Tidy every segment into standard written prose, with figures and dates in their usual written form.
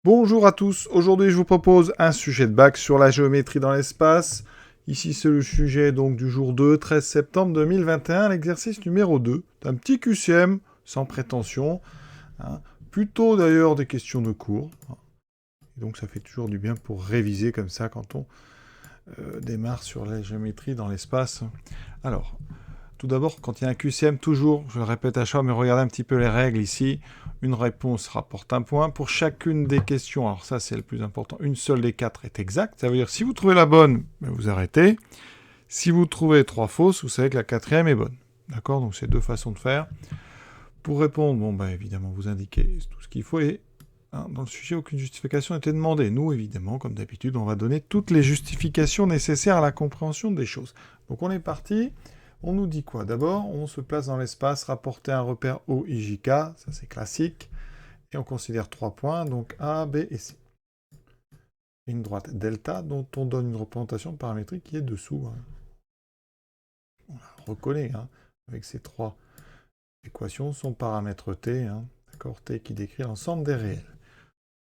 Bonjour à tous, aujourd'hui je vous propose un sujet de bac sur la géométrie dans l'espace. Ici c'est le sujet donc du jour 2, 13 septembre 2021, l'exercice numéro 2, d'un petit QCM sans prétention, hein. Plutôt d'ailleurs des questions de cours. Et donc ça fait toujours du bien pour réviser comme ça quand on démarre sur la géométrie dans l'espace. Alors, tout d'abord, quand il y a un QCM, toujours, je le répète à chaque fois, mais regardez un petit peu les règles ici. Une réponse rapporte un point. Pour chacune des questions, alors ça c'est le plus important, une seule des quatre est exacte. Ça veut dire si vous trouvez la bonne, vous arrêtez. Si vous trouvez trois fausses, vous savez que la quatrième est bonne. D'accord? Donc c'est deux façons de faire. Pour répondre, évidemment, vous indiquez tout ce qu'il faut. Et dans le sujet, aucune justification n'était demandée. Nous, évidemment, comme d'habitude, on va donner toutes les justifications nécessaires à la compréhension des choses. Donc on est parti. On nous dit quoi? D'abord, on se place dans l'espace, rapporter un repère O, I, J, K, ça c'est classique. Et on considère 3 points, donc A, B et C. Une droite delta dont on donne une représentation paramétrique qui est dessous. On la reconnaît, avec ces trois équations, son paramètre T, d'accord, T qui décrit l'ensemble des réels.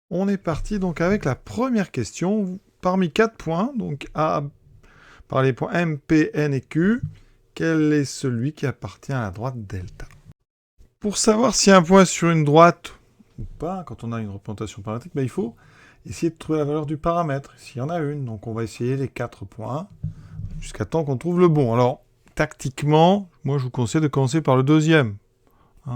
On est parti donc avec la première question. Parmi 4 points, donc A, par les points M, P, N et Q, quel est celui qui appartient à la droite delta? Pour savoir si un point est sur une droite ou pas, quand on a une représentation paramétrique, il faut essayer de trouver la valeur du paramètre, s'il y en a une. Donc on va essayer les 4 points, jusqu'à temps qu'on trouve le bon. Alors, tactiquement, moi je vous conseille de commencer par le deuxième.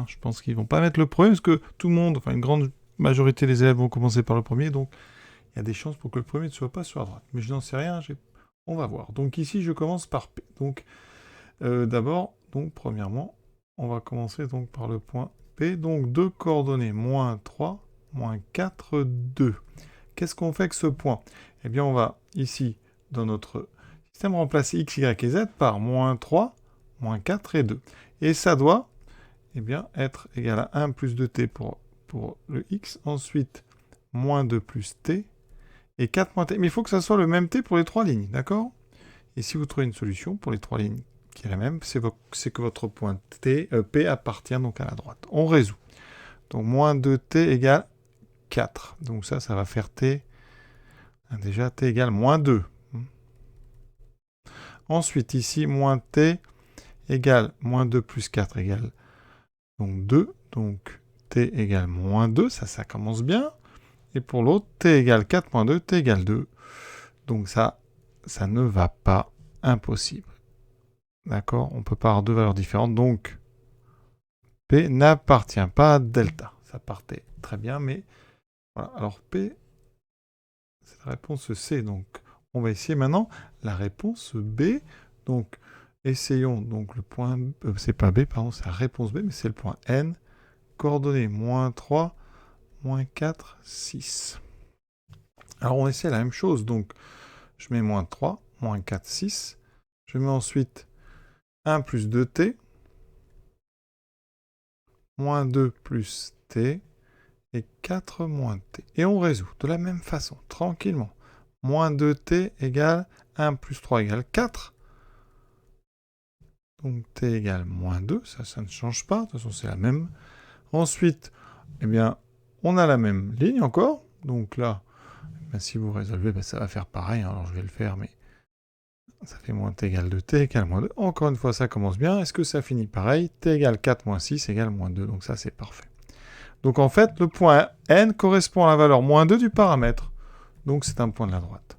Je pense qu'ils ne vont pas mettre le premier, parce que tout le monde, enfin une grande majorité des élèves vont commencer par le premier, donc il y a des chances pour que le premier ne soit pas sur la droite. Mais je n'en sais rien, on va voir. Donc ici, je commence par P. Donc d'abord, premièrement, on va commencer donc par le point P. Donc deux coordonnées, moins 3, moins 4, 2. Qu'est-ce qu'on fait avec ce point? Eh bien, on va ici, dans notre système, remplacer x, y et z par moins 3, moins 4 et 2. Et ça doit être égal à 1 plus 2t pour le x. Ensuite, moins 2 plus t et 4 moins t. Mais il faut que ça soit le même t pour les trois lignes, d'accord? Et si vous trouvez une solution pour les trois lignes qui est la même, c'est que votre point P appartient donc à la droite. On résout. Donc moins 2t égale 4. Donc ça va faire t. Déjà, t égale moins 2. Ensuite, ici, moins t égale moins 2 plus 4 égale donc 2. Donc t égale moins 2. Ça commence bien. Et pour l'autre, t égale 4 moins 2, t égale 2. Donc ça ne va pas. Impossible. D'accord? On ne peut pas avoir deux valeurs différentes. Donc, P n'appartient pas à delta. Ça partait très bien, mais voilà. Alors P, c'est la réponse C. Donc, on va essayer maintenant la réponse B. Donc, essayons donc le point... c'est pas B, pardon, c'est la réponse B, mais c'est le point N. Coordonnées moins 3, moins 4, 6. Alors, on essaie la même chose. Donc, je mets moins 3, moins 4, 6. Je mets ensuite 1 plus 2t, moins 2 plus t, et 4 moins t. Et on résout de la même façon, tranquillement. Moins 2t égale 1 plus 3 égale 4. Donc t égale moins 2, ça ne change pas, de toute façon c'est la même. Ensuite, on a la même ligne encore. Donc là, si vous résolvez, ça va faire pareil. Alors je vais le faire, mais ça fait moins t égale 2, t égale moins 2. Encore une fois, ça commence bien. Est-ce que ça finit pareil? T égale 4 moins 6 égale moins 2. Donc ça, c'est parfait. Donc en fait, le point N correspond à la valeur moins 2 du paramètre. Donc c'est un point de la droite.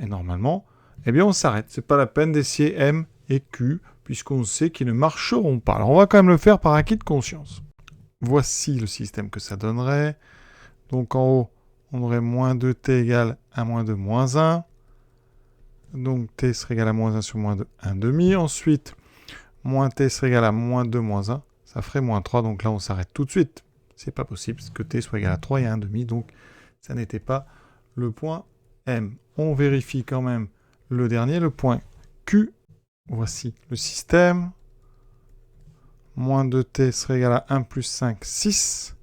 Et normalement, on s'arrête. C'est pas la peine d'essayer M et Q, puisqu'on sait qu'ils ne marcheront pas. Alors on va quand même le faire par acquis de conscience. Voici le système que ça donnerait. Donc en haut, on aurait moins 2t égale à moins 2 moins 1. Donc t serait égal à moins 1 sur moins 2, 1 demi. Ensuite, moins t serait égal à moins 2 moins 1. Ça ferait moins 3, donc là on s'arrête tout de suite. C'est pas possible, parce que t soit égal à 3 et 1 demi, donc ça n'était pas le point M. On vérifie quand même le dernier, le point Q. Voici le système. Moins 2t serait égal à 1 plus 5, 6.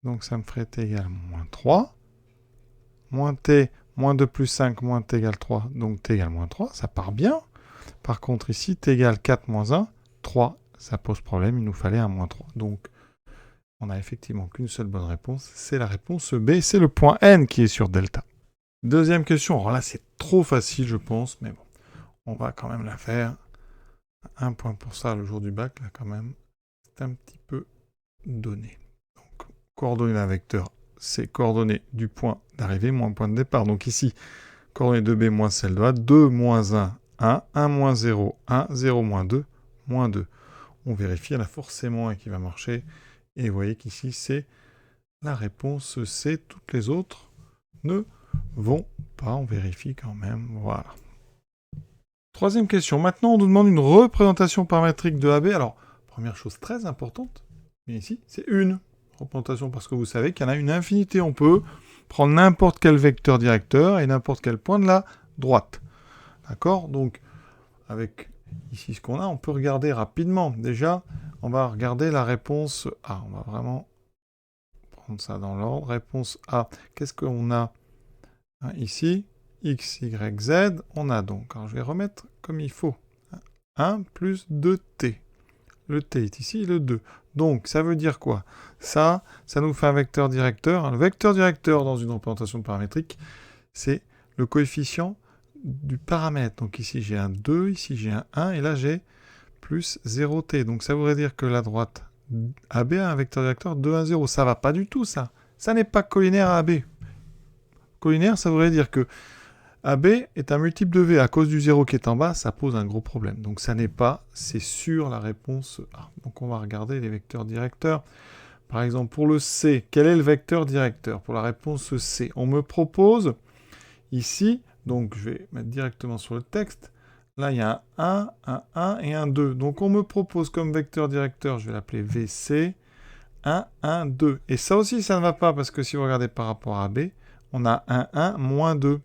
Donc ça me ferait t égale à moins 3. Moins t, moins 2 plus 5, moins t égale 3. Donc t égale moins 3, ça part bien. Par contre ici, t égale 4 moins 1, 3. Ça pose problème, il nous fallait un moins 3. Donc On n'a effectivement qu'une seule bonne réponse, c'est la réponse B, c'est le point N qui est sur delta. Deuxième question, alors là c'est trop facile je pense, mais bon, on va quand même la faire. Un point pour ça le jour du bac, là quand même, c'est un petit peu donné. Donc, coordonnées d'un vecteur, c'est coordonnées du point d'arrivée moins point de départ. Donc ici, coordonnées de B moins celle de A, 2 moins 1, 1, 1 moins 0, 1, 0 moins 2, moins 2. On vérifie, il y en a forcément un qui va marcher. Et vous voyez qu'ici, c'est la réponse C. Toutes les autres ne vont pas. On vérifie quand même. Voilà. Troisième question. Maintenant, on nous demande une représentation paramétrique de AB. Alors, première chose très importante, mais ici, c'est une représentation parce que vous savez qu'il y en a une infinité. On peut prendre n'importe quel vecteur directeur et n'importe quel point de la droite. D'accord? Donc, avec ici ce qu'on a, on peut regarder rapidement. Déjà, on va regarder la réponse A. On va vraiment prendre ça dans l'ordre. Réponse A. Qu'est-ce qu'on a ici? X, Y, Z. On a donc, alors je vais remettre comme il faut. 1 plus 2t. Le t est ici, le 2. Donc, ça veut dire quoi? Ça nous fait un vecteur directeur. Le vecteur directeur dans une représentation paramétrique, c'est le coefficient du paramètre. Donc ici, j'ai un 2, ici, j'ai un 1, et là, j'ai plus 0t. Donc, ça voudrait dire que la droite AB a un vecteur directeur 2, 1, 0. Ça va pas du tout, ça. Ça n'est pas collinaire à AB. Collinaire, ça voudrait dire que AB est un multiple de V. À cause du 0 qui est en bas, ça pose un gros problème. Donc ça n'est pas, c'est sûr la réponse A. Donc on va regarder les vecteurs directeurs. Par exemple, pour le C, quel est le vecteur directeur? Pour la réponse C, on me propose ici, donc je vais mettre directement sur le texte, là il y a un 1 et un 2. Donc on me propose comme vecteur directeur, je vais l'appeler VC, 1, 1, 2. Et ça aussi, ça ne va pas, parce que si vous regardez par rapport à B, on a 1, 1, moins 2.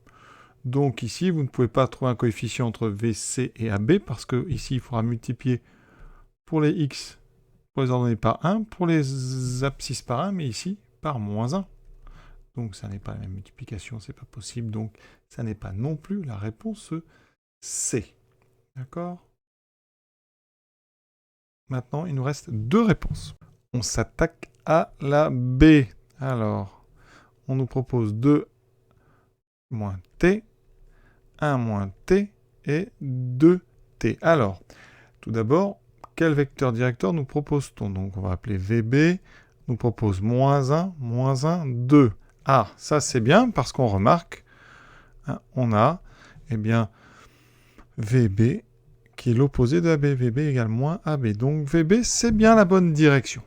Donc ici, vous ne pouvez pas trouver un coefficient entre VC et AB, parce que ici, il faudra multiplier pour les X, pour les ordonnées par 1, pour les abscisses par 1, mais ici, par moins 1. Donc ça n'est pas la même multiplication, c'est pas possible. Donc ça n'est pas non plus la réponse C. D'accord? Maintenant, il nous reste deux réponses. On s'attaque à la B. Alors, on nous propose 2 moins T, 1 moins T et 2T. Alors, tout d'abord, quel vecteur directeur nous propose-t-on? Donc, on va appeler VB, nous propose moins 1, 2. Ah, ça c'est bien parce qu'on remarque, hein, on a, eh bien, VB qui est l'opposé de AB. VB égale moins AB. Donc, VB, c'est bien la bonne direction.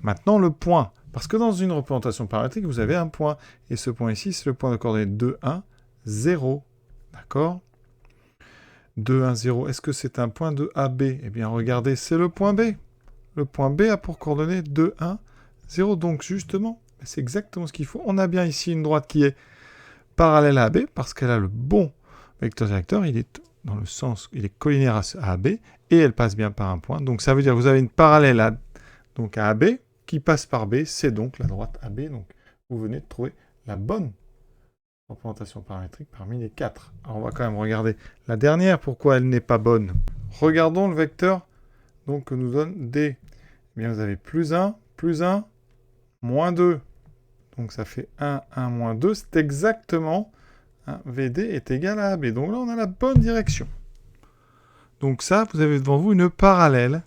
Maintenant, le point. Parce que dans une représentation paramétrique, vous avez un point. Et ce point ici, c'est le point de coordonnées 2, 1, 0. D'accord? 2, 1, 0. Est-ce que c'est un point de AB? Eh bien, regardez, c'est le point B. Le point B a pour coordonnées 2, 1, 0. Donc, justement, c'est exactement ce qu'il faut. On a bien ici une droite qui est parallèle à AB parce qu'elle a le bon vecteur directeur. Il est dans le sens, il est collinaire à AB et elle passe bien par un point. Donc, ça veut dire que vous avez une parallèle à AB qui passe par B. C'est donc la droite AB. Donc, vous venez de trouver la bonne représentation paramétrique parmi les 4. Alors, on va quand même regarder la dernière, pourquoi elle n'est pas bonne. Regardons le vecteur donc, que nous donne D. Eh bien, vous avez plus 1, moins 2. Donc, ça fait 1, 1, moins 2. C'est exactement, VD est égal à AB. Donc là, on a la bonne direction. Donc ça, vous avez devant vous une parallèle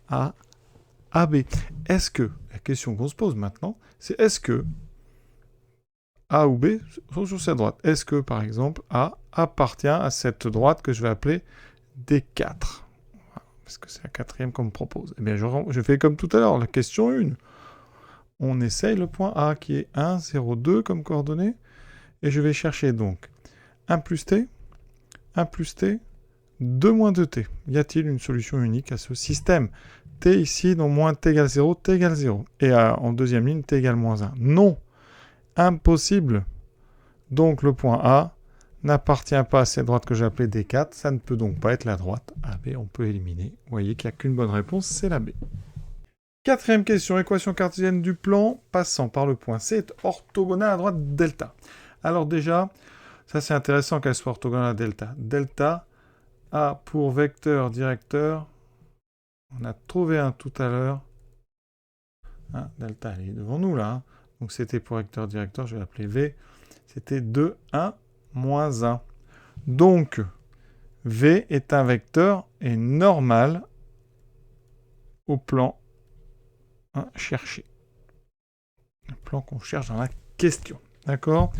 à AB. Est-ce que, la question qu'on se pose maintenant, c'est est-ce que A ou B sont sur cette droite? Est-ce que, par exemple, A appartient à cette droite que je vais appeler D4? Parce que c'est la quatrième qu'on me propose. Eh bien, je fais comme tout à l'heure, la question 1. On essaye le point A qui est 1, 0, 2 comme coordonnée. Et je vais chercher donc 1 plus T, 2 moins 2T. Y a-t-il une solution unique à ce système? T ici, donc moins T égale 0, T égale 0. Et en deuxième ligne, T égale moins 1. Non, impossible. Donc le point A n'appartient pas à cette droite que j'ai appelée D4. Ça ne peut donc pas être la droite AB. On peut éliminer. Vous voyez qu'il n'y a qu'une bonne réponse, c'est la B. Quatrième question, équation cartésienne du plan passant par le point C est orthogonale à droite delta. Alors déjà, ça c'est intéressant qu'elle soit orthogonale à delta. Delta a pour vecteur directeur, on a trouvé un tout à l'heure, Hein, delta, elle est devant nous, là. Hein. Donc, c'était pour vecteur directeur, je vais l'appeler V. C'était 2, 1, moins 1. Donc, V est un vecteur et normal au plan cherché. Le plan qu'on cherche dans la question. D'accord?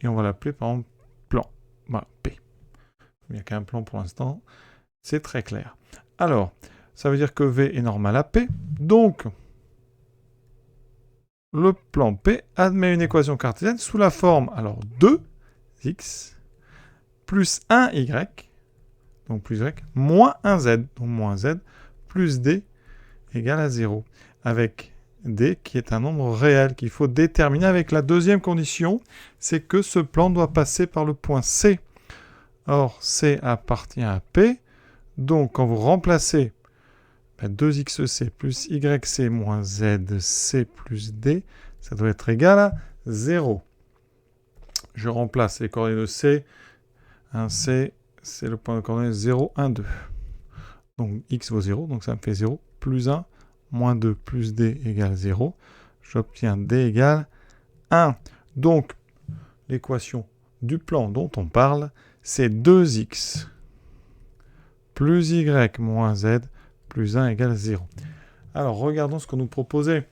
Et on va l'appeler par exemple plan. Voilà, P. Il n'y a qu'un plan pour l'instant. C'est très clair. Alors, ça veut dire que V est normal à P. Donc, le plan P admet une équation cartésienne sous la forme, alors 2x plus 1y, donc plus y, moins 1z, donc moins z, plus d égale à 0, avec d qui est un nombre réel qu'il faut déterminer avec la deuxième condition, c'est que ce plan doit passer par le point C. Or, C appartient à P, donc quand vous remplacez 2xc plus yc moins zc plus d, ça doit être égal à 0. Je remplace les coordonnées de C. C, c'est le point de coordonnées 0, 1, 2. Donc x vaut 0, donc ça me fait 0, plus 1, moins 2 plus d égale 0. J'obtiens d égale 1. Donc, l'équation du plan dont on parle, c'est 2x plus y moins z plus 1 égale 0. Alors, regardons ce qu'on nous proposait.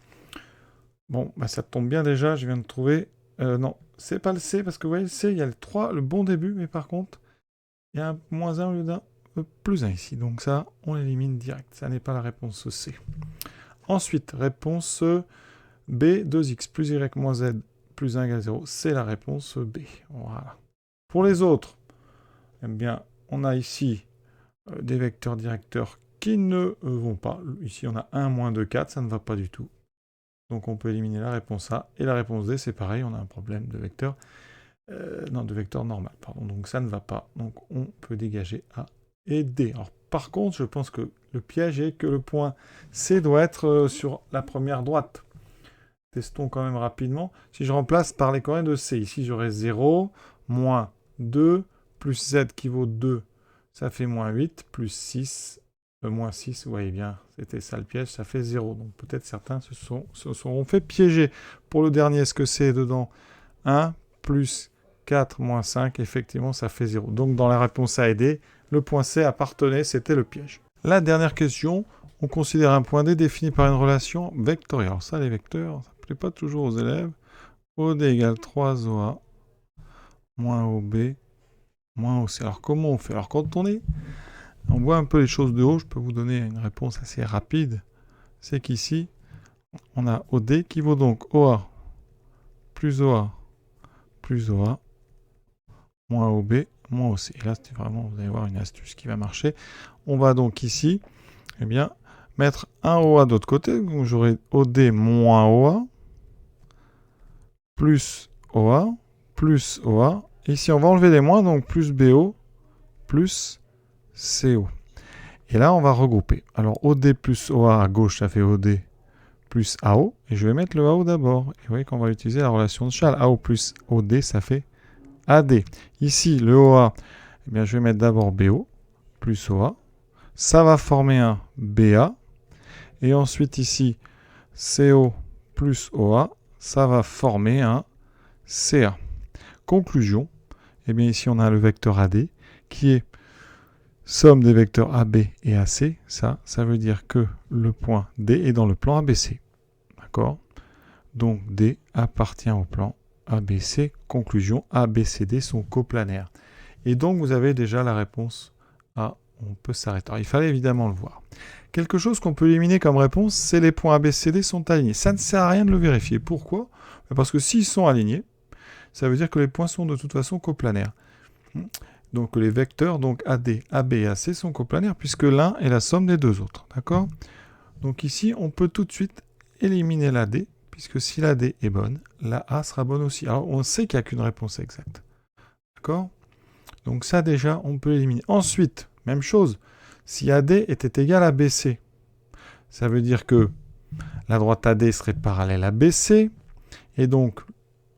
Bon, ça tombe bien déjà, je viens de trouver... non, c'est pas le C, parce que vous voyez, le C, il y a le 3, le bon début, mais par contre, il y a un moins 1 au lieu d'un plus 1 ici. Donc ça, on l'élimine direct. Ça n'est pas la réponse C. Ensuite, réponse B, 2x plus y moins z plus 1 égale 0. C'est la réponse B. Voilà. Pour les autres, eh bien, on a ici des vecteurs directeurs qui ne vont pas. Ici, on a 1, moins 2, 4, ça ne va pas du tout. Donc, on peut éliminer la réponse A. Et la réponse D, c'est pareil, on a un problème de vecteur. De vecteur normal, pardon. Donc, ça ne va pas. Donc, on peut dégager A et D. Alors, par contre, je pense que le piège est que le point C doit être sur la première droite. Testons quand même rapidement. Si je remplace par les coordonnées de C, ici, j'aurai 0, moins 2, plus Z qui vaut 2, ça fait moins 8, plus 6, moins 6, vous voyez bien, c'était ça le piège, ça fait 0. Donc peut-être certains se seront fait piéger. Pour le dernier, est-ce que c'est dedans 1, plus 4, moins 5, effectivement, ça fait 0. Donc dans la réponse A et D, le point C appartenait, c'était le piège. La dernière question, on considère un point D défini par une relation vectorielle. Alors ça, les vecteurs, ça ne plaît pas toujours aux élèves. OD égale 3OA moins OB moins OC. Alors comment on fait? Alors quand on voit un peu les choses de haut, je peux vous donner une réponse assez rapide. C'est qu'ici, on a OD qui vaut donc OA plus OA moins OB moins OC. Et là, c'est vraiment, vous allez voir une astuce qui va marcher. On va donc ici, eh bien, mettre un OA de l'autre côté. Donc j'aurai OD moins OA plus OA plus OA. Ici, on va enlever les moins, donc plus BO plus CO. Et là, on va regrouper. Alors, OD plus OA à gauche, ça fait OD plus AO. Et je vais mettre le AO d'abord. Et vous voyez qu'on va utiliser la relation de Charles. AO plus OD, ça fait AD. Ici, le OA, eh bien, je vais mettre d'abord BO plus OA. Ça va former un BA. Et ensuite, ici, CO plus OA, ça va former un CA. Conclusion, eh bien, ici, on a le vecteur AD qui est somme des vecteurs AB et AC, ça veut dire que le point D est dans le plan ABC. D'accord? Donc D appartient au plan ABC. Conclusion, ABCD sont coplanaires. Et donc vous avez déjà la réponse A. On peut s'arrêter. Alors, il fallait évidemment le voir. Quelque chose qu'on peut éliminer comme réponse, c'est les points ABCD sont alignés. Ça ne sert à rien de le vérifier. Pourquoi? Parce que s'ils sont alignés, ça veut dire que les points sont de toute façon coplanaires. Donc les vecteurs, donc AD, AB et AC sont coplanaires puisque l'un est la somme des deux autres. D'accord? Donc ici, on peut tout de suite éliminer l'AD, puisque si l'AD est bonne, la A sera bonne aussi. Alors on sait qu'il n'y a qu'une réponse exacte. D'accord? Donc ça déjà, on peut l'éliminer. Ensuite, même chose, si AD était égal à BC, ça veut dire que la droite AD serait parallèle à BC, et donc,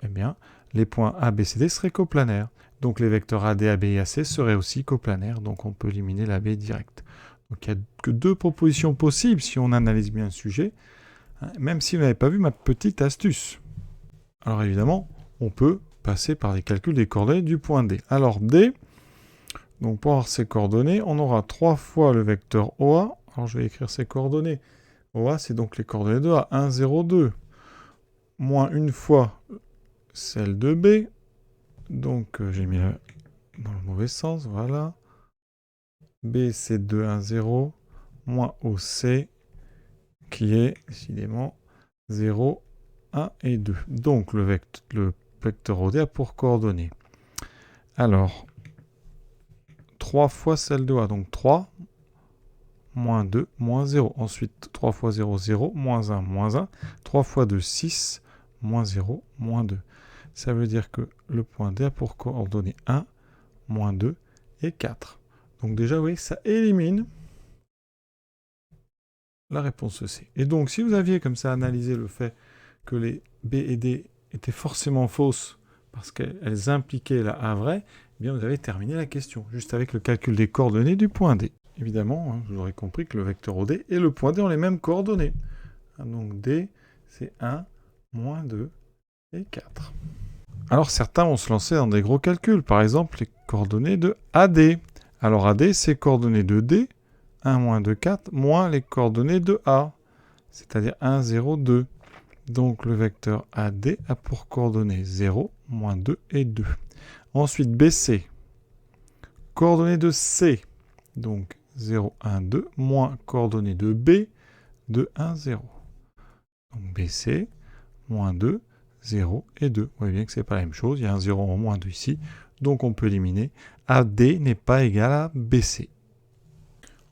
eh bien, les points ABCD seraient coplanaires. Donc les vecteurs AD, AB et AC seraient aussi coplanaires, donc on peut éliminer l'AB direct. Donc il n'y a que deux propositions possibles si on analyse bien le sujet. même si vous n'avez pas vu ma petite astuce. Alors évidemment, on peut passer par les calculs des coordonnées du point D. Alors D, donc pour avoir ces coordonnées, on aura 3 fois le vecteur OA. Alors je vais écrire ces coordonnées. OA, c'est donc les coordonnées de A, 1, 0, 2. Moins une fois celle de B. Donc j'ai mis dans le mauvais sens, voilà. B, c'est 2, 1, 0. Moins OC, qui est décidément 0, 1 et 2. Donc le vecteur OD a pour coordonnées. Alors, 3 fois celle de A, donc 3, moins 2, moins 0. Ensuite, 3 fois 0, 0, moins 1, moins 1. 3 fois 2, 6, moins 0, moins 2. Ça veut dire que le point D a pour coordonnées 1, moins 2 et 4. Donc déjà, vous voyez, ça élimine la réponse C. Et donc, si vous aviez comme ça analysé le fait que les B et D étaient forcément fausses parce qu'elles impliquaient la A vraie, eh bien vous avez terminé la question, juste avec le calcul des coordonnées du point D. Évidemment, vous aurez compris que le vecteur OD et le point D ont les mêmes coordonnées. Donc D, c'est 1, moins 2 et 4. Alors certains vont se lancer dans des gros calculs, par exemple les coordonnées de AD. Alors AD, c'est coordonnées de D, 1, moins 2, 4, moins les coordonnées de A, c'est-à-dire 1, 0, 2. Donc le vecteur AD a pour coordonnées 0, moins 2 et 2. Ensuite BC, coordonnées de C, donc 0, 1, 2, moins coordonnées de B, 2, 1, 0. Donc BC, moins 2, 0 et 2. Vous voyez bien que ce n'est pas la même chose, il y a un 0 en moins 2 ici, donc on peut éliminer. AD n'est pas égal à BC.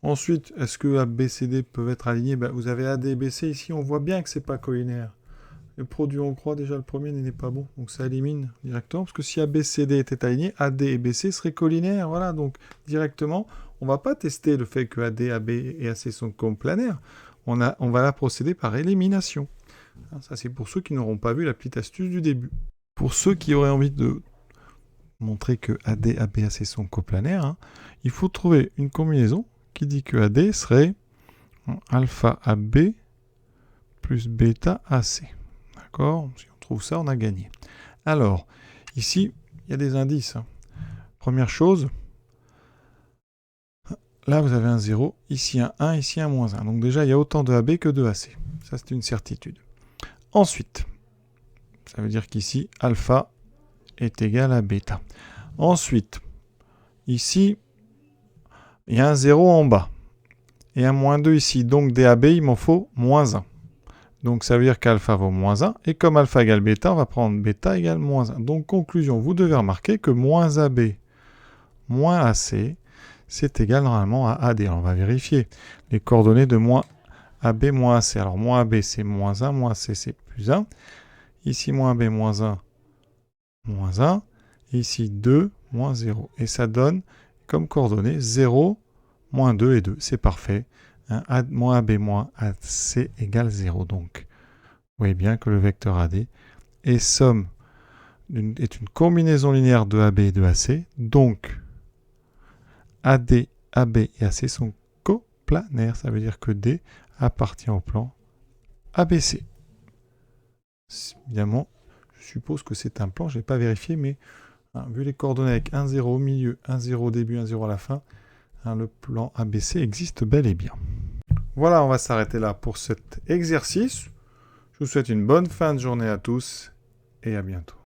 Ensuite, est-ce que AB et CD peuvent être alignés? Vous avez AD et BC, ici on voit bien que ce n'est pas collinaire. Le produit en croix, déjà le premier n'est pas bon, donc ça élimine directement, parce que si AB et CD étaient alignés, AD et BC seraient collinaires, voilà, donc directement, on ne va pas tester le fait que AD, AB et AC sont complanaires, on va là procéder par élimination. Ça c'est pour ceux qui n'auront pas vu la petite astuce du début. Pour ceux qui auraient envie de montrer que AD, AB et AC sont coplanaires, il faut trouver une combinaison qui dit que AD serait alpha AB plus bêta AC. D'accord? Si on trouve ça, on a gagné. Alors, ici, il y a des indices. Première chose, là, vous avez un 0, ici un 1, ici un moins 1. Donc déjà, il y a autant de AB que de AC. Ça, c'est une certitude. Ensuite, ça veut dire qu'ici, alpha est égal à bêta. Ensuite, ici, il y a un 0 en bas et un moins 2 ici. Donc DAB, il m'en faut moins 1. Donc ça veut dire qu'alpha vaut moins 1. Et comme alpha égale bêta, on va prendre bêta égale moins 1. Donc conclusion, vous devez remarquer que moins AB moins AC, c'est égal normalement à AD. Alors, on va vérifier les coordonnées de moins AB moins AC. Alors moins AB c'est moins 1, moins AC c'est plus 1. Ici moins AB moins 1, moins 1. Et ici 2, moins 0. Et ça donne comme coordonnées 0, moins 2 et 2. C'est parfait. Moins AB moins AC égale 0. Donc, vous voyez bien que le vecteur AD est somme est une combinaison linéaire de AB et de AC. Donc, AD, AB et AC sont coplanaires. Ça veut dire que D appartient au plan ABC. Évidemment, je suppose que c'est un plan. Je n'ai pas vérifié, mais vu les coordonnées avec 1, 0 au milieu, 1, 0 au début, 1, 0 à la fin, le plan ABC existe bel et bien. Voilà, on va s'arrêter là pour cet exercice. Je vous souhaite une bonne fin de journée à tous et à bientôt.